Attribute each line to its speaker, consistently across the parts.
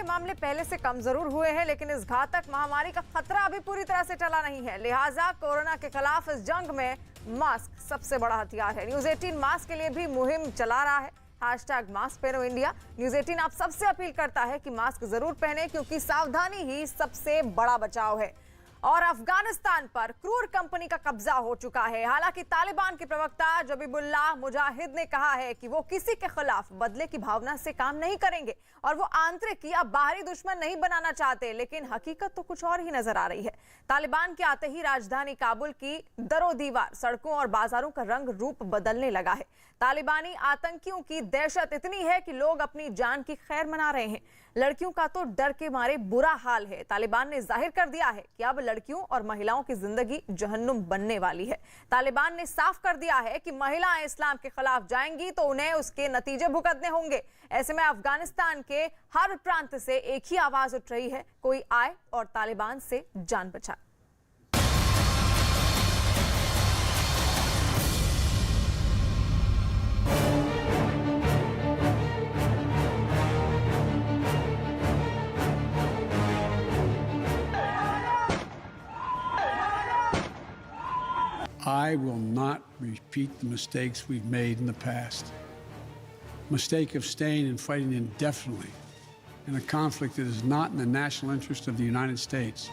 Speaker 1: के मामले पहले से कम जरूर हुए हैं, लेकिन इस घातक महामारी का खतरा अभी पूरी तरह से टला नहीं है। लिहाजा कोरोना के खिलाफ इस जंग में मास्क सबसे बड़ा हथियार है। न्यूज 18 मास्क के लिए भी मुहिम चला रहा है। #मास्क पहनो इंडिया। न्यूज 18 आप सबसे अपील करता है कि मास्क जरूर पहने, क्योंकि सावधानी ही सबसे बड़ा बचाव है। और अफगानिस्तान पर क्रूर कंपनी का कब्जा हो चुका है। हालांकि तालिबान के प्रवक्ता जबीबुल्लाह मुजाहिद ने कहा है कि वो किसी के खिलाफ बदले की भावना से काम नहीं करेंगे और वो आंतरिक या बाहरी दुश्मन नहीं बनाना चाहते, लेकिन हकीकत तो कुछ और ही नजर आ रही है। तालिबान के आते ही राजधानी काबुल की दरो दीवार, सड़कों और बाजारों का रंग रूप बदलने लगा है। तालिबानी आतंकियों की दहशत इतनी है कि लोग अपनी जान की खैर मना रहे हैं। लड़कियों का तो डर के मारे बुरा हाल है। तालिबान ने जाहिर कर दिया है कि अब लड़कियों और महिलाओं की जिंदगी जहन्नुम बनने वाली है। तालिबान ने साफ कर दिया है कि महिलाएं इस्लाम के खिलाफ जाएंगी तो उन्हें उसके नतीजे भुगतने होंगे। ऐसे में अफगानिस्तान के हर प्रांत से एक ही आवाज उठ रही है, कोई आए और तालिबान से जान बचाए।
Speaker 2: I will not repeat the mistakes we've made in the past. Mistake of staying and fighting indefinitely in a conflict that is not in the national interest of the United States.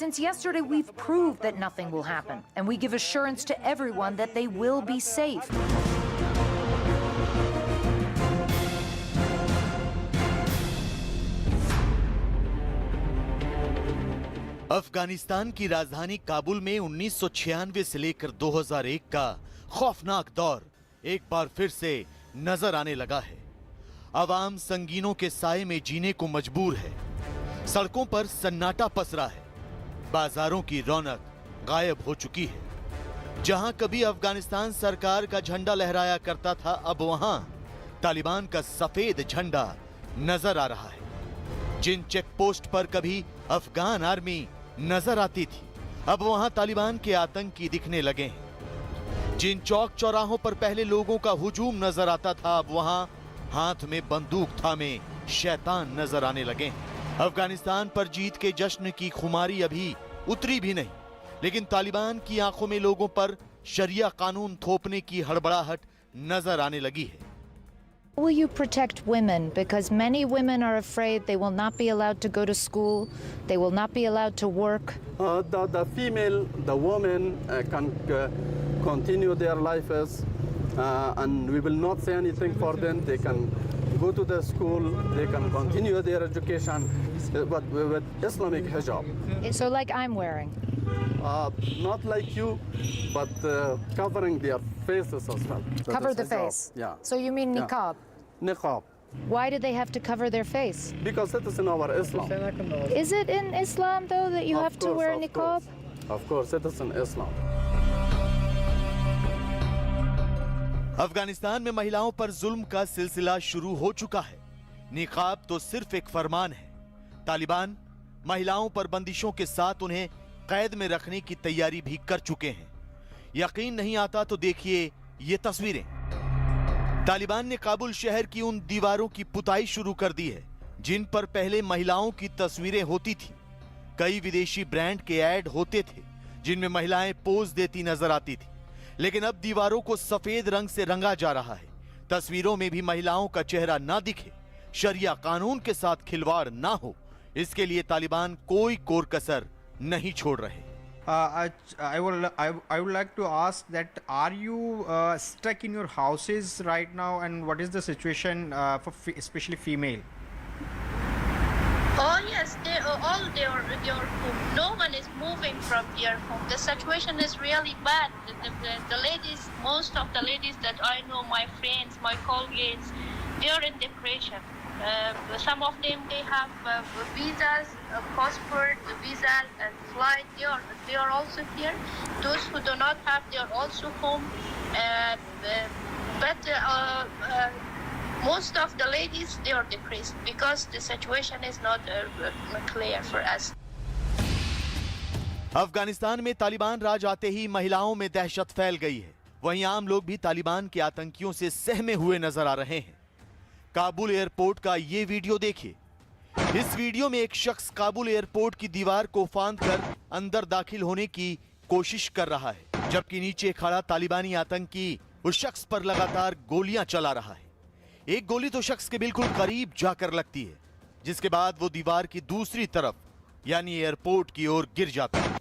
Speaker 3: Since yesterday, we've proved that nothing will happen, and we give assurance to everyone that they will be safe.
Speaker 4: Afghanistan की राजधानी काबुल में 1996 से लेकर 2001 का खौफनाक दौर एक बार फिर से नजर आने लगा है। अवाम संगीनों के साए में जीने को मजबूर है। सड़कों पर सन्नाटा पसरा है। बाजारों की रौनक गायब हो चुकी है। जहां कभी अफगानिस्तान सरकार का झंडा लहराया करता था, अब वहां तालिबान का सफेद झंडा नजर आ रहा है। जिन चेक पोस्ट पर कभी अफगान आर्मी नजर आती थी, अब वहां तालिबान के आतंकी दिखने लगे हैं। जिन चौक चौराहों पर पहले लोगों का हुजूम नजर आता था, अब वहां हाथ में बंदूक थामे शैतान नजर आने लगे हैं। अफगानिस्तान पर जीत के जश्न की खुमारी अभी उतरी भी नहीं, लेकिन तालिबान की आंखों में लोगों पर शरिया कानून थोपने की हड़बड़ाहट नजर आने लगी है।
Speaker 3: Will you protect women? Because many women are afraid they will not be allowed to go to school, they will not be allowed to work.
Speaker 5: The female, the women can continue their lives, and we will not say anything for them. They can go to the school, they can continue their education, but with Islamic hijab.
Speaker 3: So like I'm wearing.
Speaker 5: Not like you, but covering their faces as well. So
Speaker 3: Cover
Speaker 5: that's
Speaker 3: the
Speaker 5: hijab.
Speaker 3: face?
Speaker 5: Yeah.
Speaker 3: So you mean
Speaker 5: Yeah.
Speaker 3: niqab?
Speaker 5: Niqab.
Speaker 3: Why do they have to cover their face?
Speaker 5: Because it is in our Islam.
Speaker 3: Is it in Islam though that you
Speaker 5: Of
Speaker 3: have to
Speaker 5: course,
Speaker 3: wear
Speaker 5: of
Speaker 3: niqab?
Speaker 5: course. Of course, it is in Islam.
Speaker 4: Afghanistan में महिलाओं पर जुल्म का सिलसिला शुरू हो चुका है। निकाब तो सिर्फ एक फरमान है। तालिबान महिलाओं पर बंदिशों के साथ उन्हें कैद में रखने की तैयारी भी कर चुके हैं। यकीन नहीं आता तो देखिए ये तस्वीरें। तालिबान ने काबुल शहर की उन दीवारों की पुताई शुरू कर दी है जिन पर पहले महिलाओं की तस्वीरें होती थी। कई विदेशी ब्रांड के ऐड होते थे जिनमें महिलाएं पोज देती नजर आती थी, लेकिन अब दीवारों को सफेद रंग से रंगा जा रहा है। तस्वीरों में भी महिलाओं का चेहरा ना दिखे, शरिया कानून के साथ खिलवाड़ ना हो, इसके लिए तालिबान कोई कोर कसर नहीं छोड़ रहे।
Speaker 6: I would like to ask that are you stuck in your houses right now, and what is the situation for especially female?
Speaker 7: Oh yes, they are all their home. No one is moving from their home. The situation is really bad. The ladies, most of the ladies that I know, my friends, my colleagues, they are in depression. Some of them, they have visas, passport, visas, and flight. They are also here. Those who do not have, they are also home. But most of the ladies, they are depressed because the situation is not clear for us.
Speaker 4: Afghanistan में तालिबान राज आते ही महिलाओं में दहशत फैल गई है। वहीं आम लोग भी तालिबान के आतंकियों से सहमे हुए नजर आ रहे हैं। काबुल एयरपोर्ट का ये वीडियो देखिए। इस वीडियो में एक शख्स काबुल एयरपोर्ट की दीवार को फांदकर अंदर दाखिल होने की कोशिश कर रहा है, जबकि नीचे खड़ा तालिबानी आतंकी उस शख्स पर लगातार गोलियां चला रहा है। एक गोली तो शख्स के बिल्कुल करीब जाकर लगती है, जिसके बाद वो दीवार की दूसरी तरफ यानी एयरपोर्ट की ओर गिर जाता है।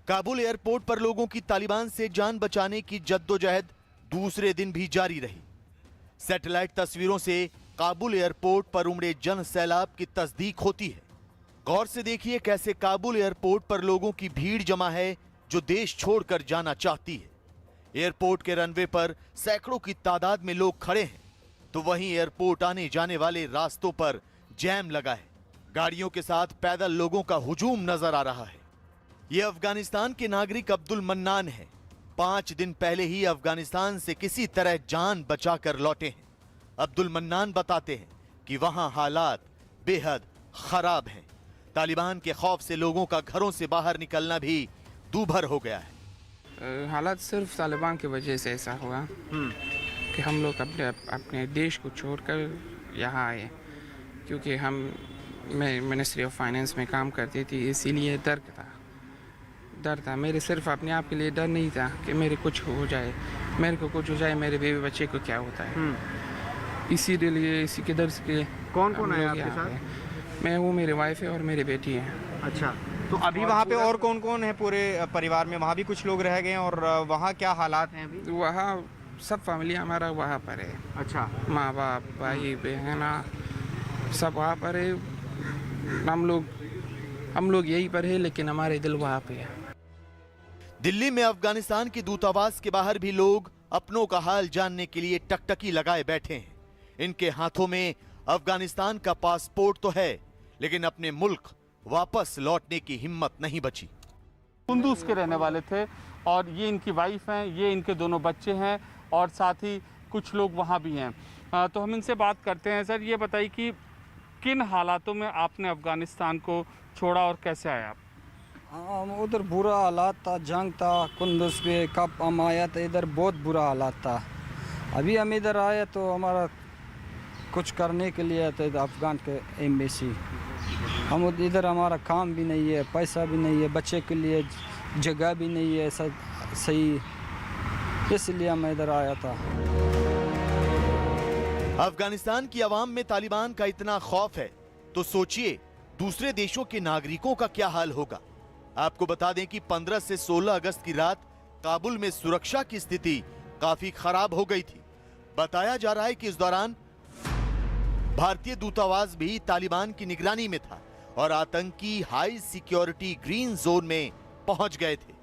Speaker 4: काबुल एयरपोर्ट पर लोगों की तालिबान से जान बचाने की जद्दोजहद दूसरे दिन भी जारी रही। सैटेलाइट तस्वीरों से काबुल एयरपोर्ट पर उमड़े जन सैलाब की तस्दीक होती है। गौर से देखिए कैसे काबुल एयरपोर्ट पर लोगों की भीड़ जमा है जो देश छोड़कर जाना चाहती है। एयरपोर्ट के रनवे पर सैकड़ों की तादाद में लोग खड़े हैं, तो वहीं एयरपोर्ट आने जाने वाले रास्तों पर जैम लगा है। गाड़ियों के साथ पैदल लोगों का हुजूम नजर आ रहा है। यह अफगानिस्तान के नागरिक अब्दुल मन्नान है। 5 दिन पहले ही अफगानिस्तान से किसी तरह जान बचाकर लौटे हैं। अब्दुल मन्नान बताते हैं कि वहां हालात बेहद खराब हैं। तालिबान के खौफ से लोगों का घरों से बाहर निकलना भी दूभर हो गया है।
Speaker 8: हालात सिर्फ तालिबान की वजह से ऐसा हुआ कि हम लोग अपने देश को छोड़कर यहाँ आए, क्योंकि मैं मिनिस्ट्री ऑफ फाइनेंस में काम करती थी, इसीलिए डर था। मेरे सिर्फ अपने आप के लिए डर नहीं था कि मेरे कुछ हो जाए, मेरे को कुछ हो जाए, मेरे बेबी बच्चे को क्या होता है। इसीलिए इसी के डर से।
Speaker 6: कौन है आपके साथ?
Speaker 8: मैं हूँ, मेरी वाइफ है और मेरी बेटी है।
Speaker 6: अच्छा, तो अभी वहाँ पे और कौन है पूरे परिवार में? वहाँ भी कुछ लोग रह गए हैं और वहाँ क्या हालात हैं अभी?
Speaker 8: वहाँ सब फैमिली हमारा वहाँ पर है।
Speaker 6: अच्छा,
Speaker 8: माँ बाप भाई बहना सब वहाँ पर है। हम लोग यहीं पर है, लेकिन हमारे दिल वहाँ पे है।
Speaker 4: दिल्ली में अफगानिस्तान के दूतावास के बाहर भी लोग अपनों का हाल जानने के लिए टकटकी लगाए बैठे हैं। इनके हाथों में अफगानिस्तान का पासपोर्ट तो है, लेकिन अपने मुल्क वापस लौटने की हिम्मत नहीं बची।
Speaker 9: कुंदूज के रहने वाले थे और ये इनकी वाइफ हैं, ये इनके दोनों बच्चे हैं और साथ ही कुछ लोग वहाँ भी हैं। तो हम इनसे बात करते हैं। सर, ये बताइए कि किन हालातों में आपने अफगानिस्तान को छोड़ा और कैसे आए आप?
Speaker 10: उधर बुरा हालात था, जंग था। कुंदूज पे कब हम आया था, इधर बहुत बुरा हालात था। अभी हम इधर आए तो हमारा कुछ करने के लिए आते थे अफगान के एम्बेसी। हम इधर हमारा काम भी नहीं है, पैसा भी नहीं है, बच्चे के लिए जगह भी नहीं है सही, इसलिए मैं इधर आया था।
Speaker 4: अफगानिस्तान की आवाम में तालिबान का इतना खौफ है तो सोचिए दूसरे देशों के नागरिकों का क्या हाल होगा। आपको बता दें कि 15 से 16 अगस्त की रात काबुल में सुरक्षा की स्थिति काफी खराब हो गई थी। बताया जा रहा है कि इस दौरान भारतीय दूतावास भी तालिबान की निगरानी में था और आतंकी हाई सिक्योरिटी ग्रीन जोन में पहुंच गए थे।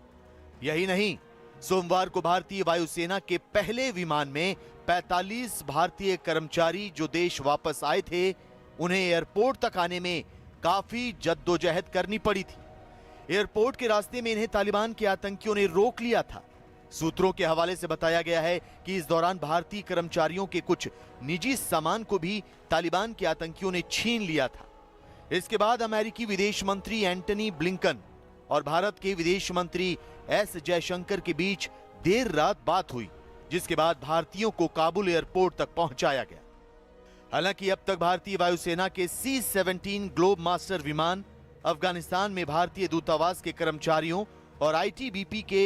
Speaker 4: यही नहीं, सोमवार को भारतीय वायुसेना के पहले विमान में 45 भारतीय कर्मचारी जो देश वापस आए थे, उन्हें एयरपोर्ट तक आने में काफी जद्दोजहद करनी पड़ी थी। एयरपोर्ट के रास्ते में इन्हें तालिबान के आतंकियों ने रोक लिया था। सूत्रों के हवाले से बताया गया है कि इस दौरान भारतीय कर्मचारियों के कुछ निजी सामान को भी तालिबान के आतंकियों ने छीन लिया था। इसके बाद अमेरिकी विदेश मंत्री एंटनी ब्लिंकन और भारत के विदेश मंत्री एस जयशंकर के बीच देर रात बात हुई, जिसके बाद भारतीयों को काबुल एयरपोर्ट तक पहुंचाया गया। हालांकि अब तक भारतीय वायुसेना के C-17 ग्लोब मास्टर विमान अफगानिस्तान में भारतीय दूतावास के कर्मचारियों और ITBP के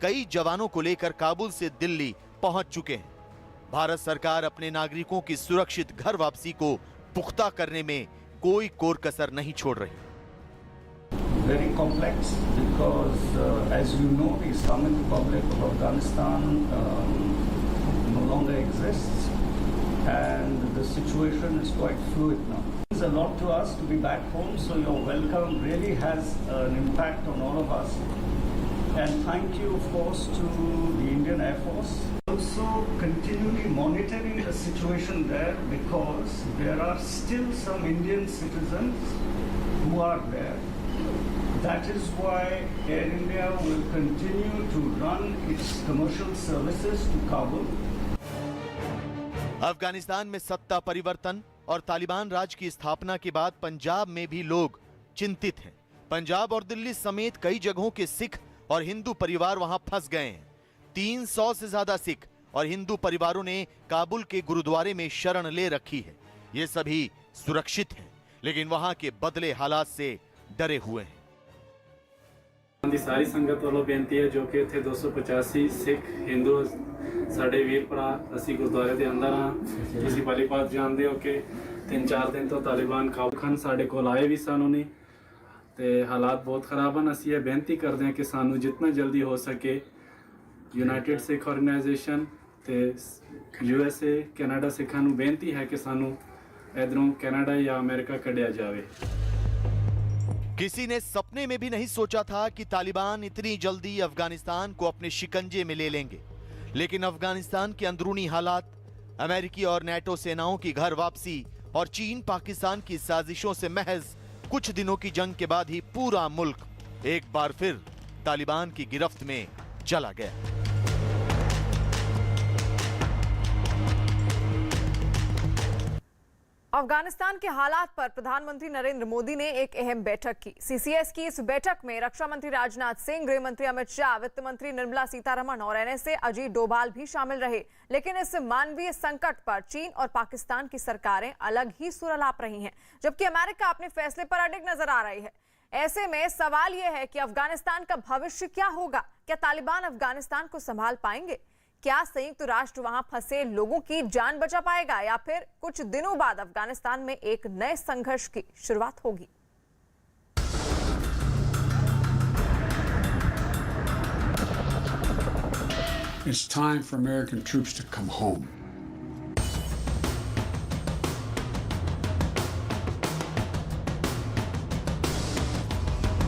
Speaker 4: कई जवानों को लेकर काबुल से दिल्ली पहुंच चुके हैं। भारत सरकार अपने नागरिकों की सुरक्षित घर वापसी को पुख्ता करने में कोई कोर कसर नहीं छोड़ रही।
Speaker 11: Very complex because, as you know, the Islamic Republic of Afghanistan no longer exists, and the situation is quite fluid now. It's a lot to us to be back home, so your welcome really has an impact on all of us. And thank you, of course, to the Indian Air Force. Also continually monitoring the situation there because there are still some Indian citizens who are there. That is why Air India will continue to run its commercial services to Kabul.
Speaker 4: Afghanistan में सत्ता परिवर्तन और तालिबान राज की स्थापना के बाद पंजाब में भी लोग चिंतित हैं। पंजाब और दिल्ली समेत कई जगहों के सिख और हिंदू परिवार वहां फंस गए हैं। 300 से ज्यादा सिख और हिंदू परिवारों ने काबुल के गुरुद्वारे में शरण ले रखी है। ये सभी सुरक्षित हैं, लेकिन वहां के बदले हालात से डरे हुए हैं।
Speaker 12: सारी संगत वालों बेनती है जो कि थे 285 सिख हिंदू साढ़े वीर भरा असी गुरुद्वारे के अंदर हाँ। तुम भली बात जानते हो कि 3-4 दिन तो तालिबान काबुल खान साढ़े को आए भी सन उन्हें ते हालात बहुत खराब हैं। असी ये बेनती करते हैं कि सानू जितना जल्दी हो सके यूनाइटेड सिख ऑर्गेनाइजेशन ते USA कैनेडा सिखां नू बेनती है कि सानू इधरों कनाडा या अमेरिका कढ़िया जावे।
Speaker 4: किसी ने सपने में भी नहीं सोचा था कि तालिबान इतनी जल्दी अफगानिस्तान को अपने शिकंजे में ले लेंगे, लेकिन अफगानिस्तान के अंदरूनी हालात, अमेरिकी और नेटो सेनाओं की घर वापसी और चीन पाकिस्तान की साजिशों से महज कुछ दिनों की जंग के बाद ही पूरा मुल्क एक बार फिर तालिबान की गिरफ्त में चला गया।
Speaker 1: अफगानिस्तान के हालात पर प्रधानमंत्री नरेंद्र मोदी ने एक अहम बैठक की। CCS की इस बैठक में रक्षा मंत्री राजनाथ सिंह, गृह मंत्री अमित शाह, वित्त मंत्री निर्मला सीतारमण और NSA अजीत डोभाल भी शामिल रहे। लेकिन इस मानवीय संकट पर चीन और पाकिस्तान की सरकारें अलग ही सुर अलाप रही हैं, जबकि अमेरिका अपने फैसले पर अडिग नजर आ रही है। ऐसे में सवाल यह है कि अफगानिस्तान का भविष्य क्या होगा? क्या तालिबान अफगानिस्तान को संभाल पाएंगे? क्या संयुक्त राष्ट्र वहां फंसे लोगों की जान बचा पाएगा, या फिर कुछ दिनों बाद अफगानिस्तान में एक नए संघर्ष की शुरुआत होगी?
Speaker 2: It's time for American troops to come home.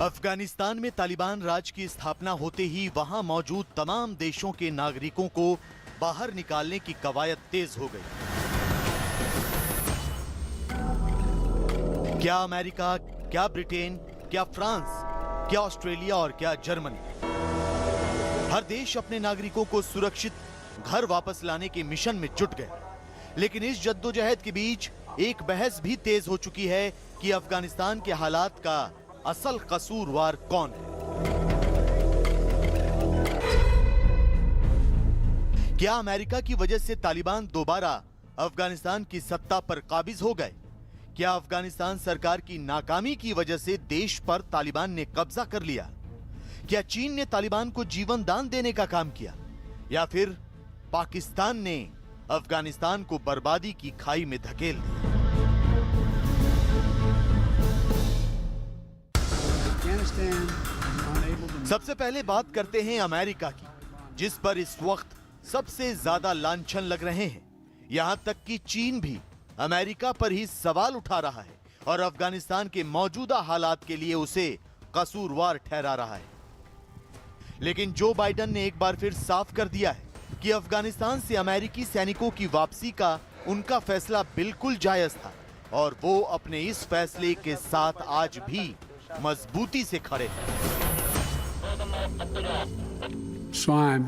Speaker 4: Afghanistan में तालिबान राज की स्थापना होते ही वहां मौजूद तमाम देशों के नागरिकों को बाहर निकालने की कवायद तेज हो गई। क्या अमेरिका, क्या ब्रिटेन, क्या फ्रांस, क्या ऑस्ट्रेलिया और क्या जर्मनी, हर देश अपने नागरिकों को सुरक्षित घर वापस लाने के मिशन में जुट गए। लेकिन इस जद्दोजहद के बीच एक बहस भी तेज हो चुकी है कि अफगानिस्तान के हालात का असल कसूरवार कौन है। क्या अमेरिका की वजह से तालिबान दोबारा अफगानिस्तान की सत्ता पर काबिज हो गए? क्या अफगानिस्तान सरकार की नाकामी की वजह से देश पर तालिबान ने कब्जा कर लिया? क्या चीन ने तालिबान को जीवन दान देने का काम किया, या फिर पाकिस्तान ने अफगानिस्तान को बर्बादी की खाई में धकेल दिया? सबसे पहले बात करते हैं अमेरिका की, जिस पर इस वक्त सबसे ज्यादा लांछन लग रहे हैं। यहां तक कि चीन भी अमेरिका पर ही सवाल उठा रहा है और अफगानिस्तान के मौजूदा हालात के लिए उसे कसूरवार ठहरा रहा है। लेकिन जो बाइडेन ने एक बार फिर साफ कर दिया है कि अफगानिस्तान से अमेरिकी सैनिकों की वापसी का उनका फैसला बिल्कुल जायज था और वो अपने इस फैसले के साथ आज भी मजबूती से खड़े हैं।
Speaker 2: So I'm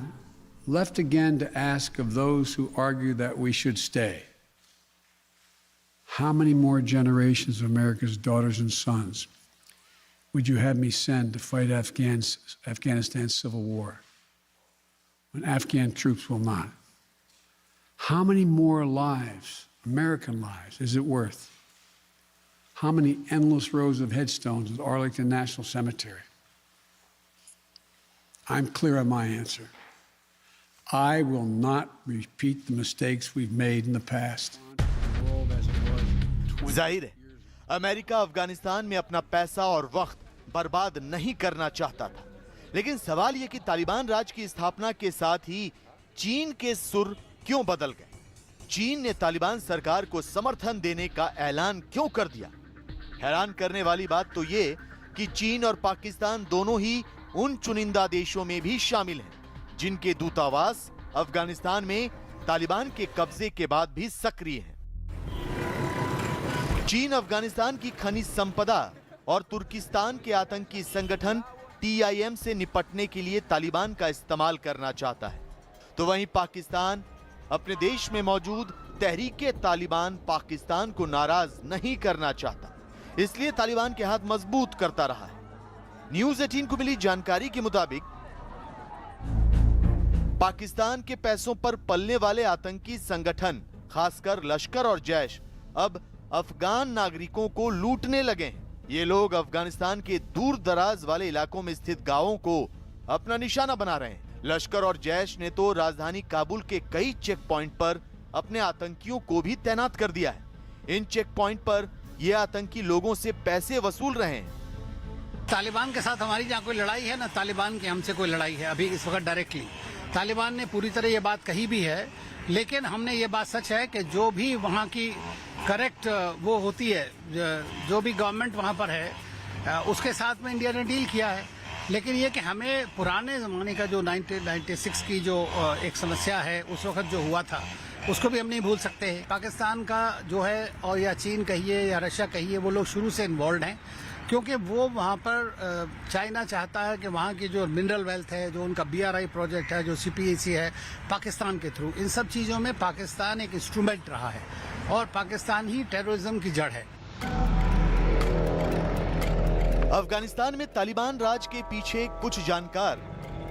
Speaker 2: left again to ask of those who argue that we should stay. How many more generations of America's daughters and sons would you have me send to fight Afghanistan's civil war when Afghan troops will not? How many more lives, American lives, is it worth? How many endless rows of headstones at Arlington National Cemetery? I'm clear on my answer. I will not repeat the mistakes we've made in the past.
Speaker 4: जाहिर है America Afghanistan में अपना पैसा और वक्त बर्बाद नहीं करना चाहता था, लेकिन सवाल यह कि तालिबान राज की स्थापना के साथ ही चीन के सुर क्यों बदल गए? चीन ने तालिबान सरकार को समर्थन देने का ऐलान क्यों कर दिया? हैरान करने वाली बात तो ये कि चीन और पाकिस्तान दोनों ही उन चुनिंदा देशों में भी शामिल हैं जिनके दूतावास अफगानिस्तान में तालिबान के कब्जे के बाद भी सक्रिय हैं। चीन अफगानिस्तान की खनिज संपदा और तुर्किस्तान के आतंकी संगठन TIM से निपटने के लिए तालिबान का इस्तेमाल करना चाहता है, तो वहीं पाकिस्तान अपने देश में मौजूद तहरीके तालिबान पाकिस्तान को नाराज नहीं करना चाहता, इसलिए तालिबान के हाथ मजबूत करता रहा है। न्यूज़ 18 को मिली जानकारी के मुताबिक पाकिस्तान के पैसों पर पलने वाले आतंकी संगठन, खासकर लश्कर और जैश, अब अफगान नागरिकों को लूटने लगे हैं। ये लोग अफगानिस्तान के दूर दराज वाले इलाकों में स्थित गांवों को अपना निशाना बना रहे हैं। लश्कर और जैश ने तो राजधानी काबुल के कई चेक पॉइंट पर अपने आतंकियों को भी तैनात कर दिया है। इन चेक पॉइंट पर ये आतंकी लोगों से पैसे वसूल रहे हैं।
Speaker 13: तालिबान के साथ हमारी जहाँ कोई लड़ाई है ना, तालिबान की हमसे कोई लड़ाई है अभी इस वक्त डायरेक्टली। तालिबान ने पूरी तरह ये बात कही भी है, लेकिन हमने ये बात सच है कि जो भी वहाँ की करेक्ट वो होती है, जो भी गवर्नमेंट वहाँ पर है, उसके साथ में इंडिया ने डील किया है। लेकिन ये कि हमें पुराने ज़माने का जो 1996 की जो एक समस्या है, उस वक्त जो हुआ था, उसको भी हम नहीं भूल सकते हैं। पाकिस्तान का जो है, और या चीन कहिए या रशिया कहिए, वो लोग शुरू से इन्वॉल्व हैं, क्योंकि वो वहाँ पर चाइना चाहता है कि वहाँ की जो मिनरल वेल्थ है, जो उनका BRI प्रोजेक्ट है, जो CPEC है, पाकिस्तान के थ्रू, इन सब चीज़ों में पाकिस्तान एक इंस्ट्रूमेंट रहा है और पाकिस्तान ही टेररिज्म की जड़ है।
Speaker 4: अफगानिस्तान में तालिबान राज के पीछे कुछ जानकार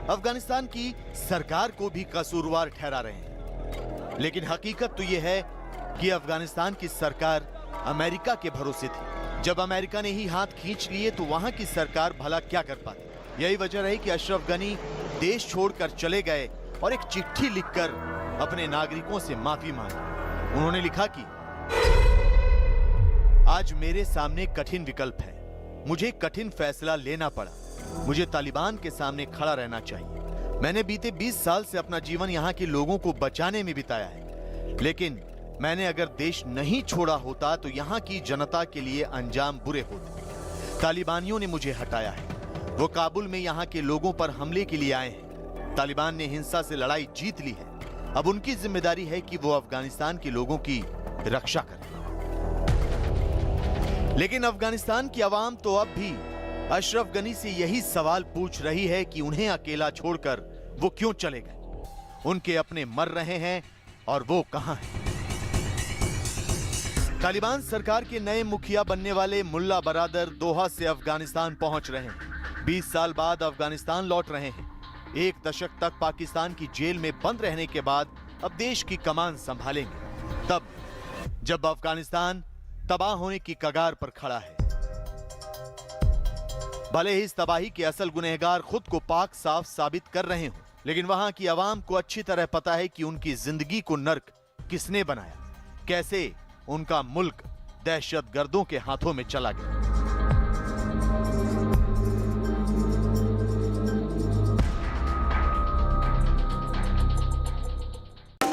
Speaker 4: अफगानिस्तान की सरकार को भी कसूरवार ठहरा रहे हैं, लेकिन हकीकत तो यह है कि अफगानिस्तान की सरकार अमेरिका के भरोसे थी। जब अमेरिका ने ही हाथ खींच लिए तो वहां की सरकार भला क्या कर पाती। यही वजह रही कि अशरफ गनी देश छोड़कर चले गए और एक चिट्ठी लिखकर अपने नागरिकों से माफी मांगी। उन्होंने लिखा कि आज मेरे सामने कठिन विकल्प है, मुझे कठिन फैसला लेना पड़ा, मुझे तालिबान के सामने खड़ा रहना चाहिए। मैंने बीते 20 साल से अपना जीवन यहाँ के लोगों को बचाने में बिताया है, लेकिन मैंने अगर देश नहीं छोड़ा होता तो यहाँ की जनता के लिए अंजाम बुरे होते। तालिबानियों ने मुझे हटाया है, वो काबुल में यहाँ के लोगों पर हमले के लिए आए हैं। तालिबान ने हिंसा से लड़ाई जीत ली है, अब उनकी जिम्मेदारी है कि वो अफगानिस्तान के लोगों की रक्षा करें। लेकिन अफगानिस्तान की आवाम तो अब भी अशरफ गनी से यही सवाल पूछ रही है कि उन्हें अकेला छोड़कर वो क्यों चले गए। उनके अपने मर रहे हैं और वो कहां हैं। तालिबान सरकार के नए मुखिया बनने वाले मुल्ला बरादर दोहा से अफगानिस्तान पहुंच रहे हैं। 20 साल बाद अफगानिस्तान लौट रहे हैं। 1 दशक तक पाकिस्तान की जेल में बंद रहने के बाद अब देश की कमान संभालेंगे, तब जब अफगानिस्तान तबाह होने की कगार पर खड़ा है। भले ही इस तबाही के असल गुनहगार खुद को पाक साफ साबित कर रहे हों, लेकिन वहां की आवाम को अच्छी तरह पता है कि उनकी जिंदगी को नर्क किसने बनाया, कैसे उनका मुल्क दहशतगर्दों के हाथों में चला गया।